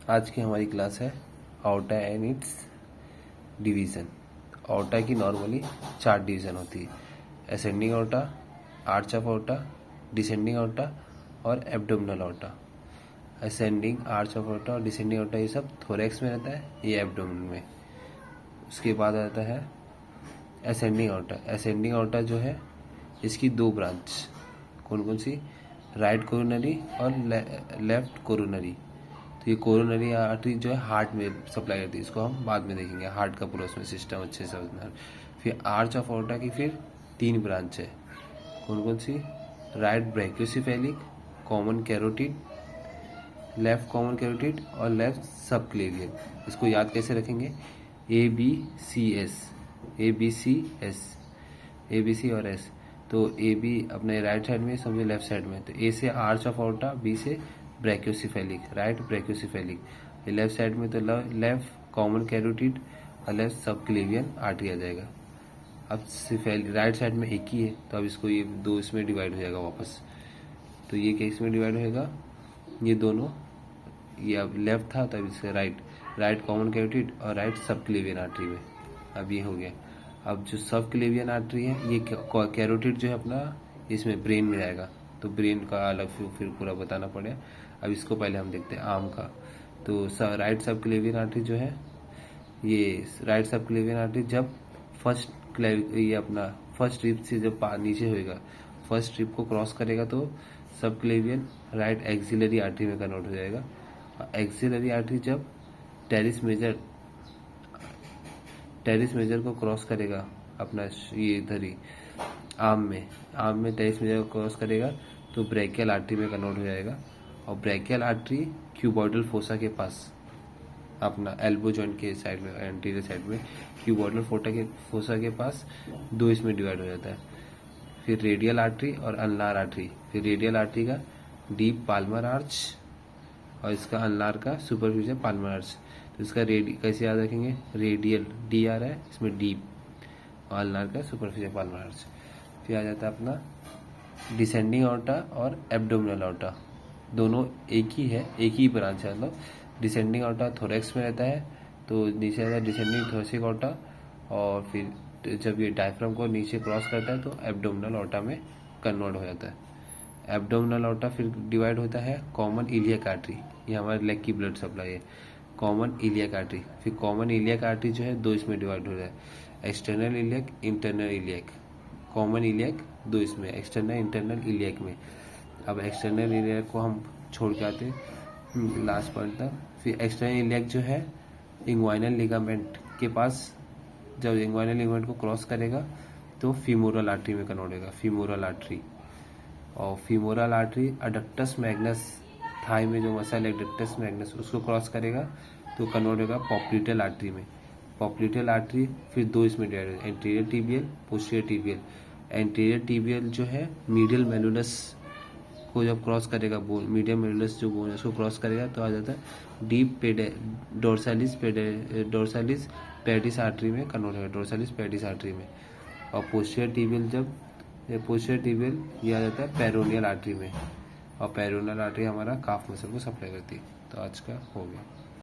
आज की हमारी क्लास है aorta and its division. Aorta की नॉर्मली 4 डिवीज़न होती है, ascending aorta, arch of aorta, descending aorta और abdominal aorta. Ascending, arch of aorta और डिसेंडिंग आउटा ये सब थोरैक्स में रहता है, ये एब्डोमिन में। उसके बाद आता है असेंडिंग आउटा। असेंडिंग आउटा जो है इसकी 2 ब्रांच, कौन कौन सी, राइट कोरोनरी और लेफ्ट कोरोनरी। तो ये कोरोनरी आर्टरी जो है हार्ट में सप्लाई करती है, इसको हम बाद में देखेंगे, हार्ट का पूरा उसमें सिस्टम अच्छे से समझना। फिर आर्च ऑफ आउटा की फिर 3 ब्रांच है, कौन कौन सी, right brachiocephalic, common carotid, left common carotid और लेफ्ट सबक्लेवियन। इसको याद कैसे रखेंगे, ABCS, ABCS, ABC और S। तो AB अपने राइट साइड में, समझो लेफ्ट साइड में, तो A से आर्च ऑफ आउटा, B से brachiocephalic, right brachiocephalic, left side में तो लेफ्ट कॉमन कैरोटिड और लेफ्ट सबक्लेवियन आर्टरी आ जाएगा। अब राइट साइड में एक ही है, तो अब इसको ये 2 इसमें डिवाइड हो जाएगा वापस। तो ये कैसे में डिवाइड होएगा, ये दोनों, ये अब लेफ्ट था तो अब इससे राइट कॉमन कैरोटिड और राइट सबक्लेवियन आर्टरी में, अब ये हो गया। अब जो सबक्लेवियन आर्टरी है, ये कैरोटिड जो है अपना इसमें ब्रेन में जाएगा, तो ब्रेन का अलग फिर पूरा बताना पड़ेगा। अब इसको पहले हम देखते हैं आर्म का। तो राइट सबक्लेवियन आर्टरी जो है, ये राइट सबक्लेवियन आर्टरी जब ये अपना फर्स्ट रिब से जब नीचे होएगा, फर्स्ट रिब को क्रॉस करेगा तो सबक्लेवियन राइट एक्सिलरी आर्टरी में कन्वर्ट हो जाएगा। एक्सिलरी आर्टरी जब टेरिस मेजर को क्रॉस करेगा, अपना ये इधर ही आर्म में टेरिस मेजर को क्रॉस करेगा तो ब्रैकियल आर्टरी में कन्वर्ट हो जाएगा। और ब्रैकियल आर्टरी क्यूबॉइडल फोसा के पास, अपना एल्बो जॉइंट के साइड में, एंटीरियर साइड में क्यूबॉइडल फोसा के पास 2 इसमें डिवाइड हो जाता है। फिर रेडियल आर्टरी और अल्नार आर्टरी। फिर रेडियल आर्टरी का डीप पाल्मर आर्च और इसका अल्नार का सुपरफिशियल पाल्मर आर्च। तो इसका कैसे याद रखेंगे, रेडियल DR है, इसमें डीप, और अल्नार का सुपरफिशियल पाल्मर आर्च। फिर आ जाता है अपना डिसेंडिंग आउटा और एब्डोमिनल आउटा। दोनों एक ही है, एक ही ब्रांच है। मतलब डिसेंडिंग आउटा थोरैक्स में रहता है, तो नीचे आता है डिसेंडिंग थोरैसिक आउटा, और फिर जब ये डायफ्राम को नीचे क्रॉस करता है तो एब्डोमिनल आउटा में कन्वर्ट हो जाता है। एब्डोमिनल आउटा फिर डिवाइड होता है कॉमन इलियक आर्टरी, ये हमारे लेग की ब्लड सप्लाई है, कॉमन इलियक आर्टरी। फिर कॉमन इलियक आर्टरी जो है 2 इसमें डिवाइड हो रहा है, external iliac, internal iliac. Common iliac 2 इसमें, एक्सटर्नल इंटरनल इलियक में। अब एक्सटर्नल इलियक को हम छोड़ के आते हैं लास्ट पॉइंट तक। फिर एक्सटर्नल इलियक जो है इंग्वाइनल लिगामेंट के पास, जब इंग्वाइनल लिगामेंट को क्रॉस करेगा तो फीमोरल आर्टरी में कन्वर्ट होगा, फीमोरल आर्टरी। और फीमोरल आर्टरी अडक्टस मैग्नस, थाई में जो मसल है अडक्टस मैग्नस, उसको क्रॉस करेगा तो कन्वर्ट होगा पॉप्लिटेल आर्टरी में। पॉप्लिटेल आर्टरी फिर 2 इसमें डिवाइड होगा, anterior tibial, posterior tibial. Anterior tibial जो है मीडियल मेलुलस को जब क्रॉस करेगा, बोन, मीडियम मेलुलस जो बोन है उसको क्रॉस करेगा तो आ जाता है डीप डोर्सालिस पेडिस आर्टरी में कन्वर्ट होगा, डोर्सालिस पेडिस आर्टरी में। और पोस्टीरियर टीबियल ये आ जाता है पेरोनियल आर्टरी में, और पेरोनियल आर्टरी हमारा काफ मसल को सप्लाई करती है। तो आज का हो गया।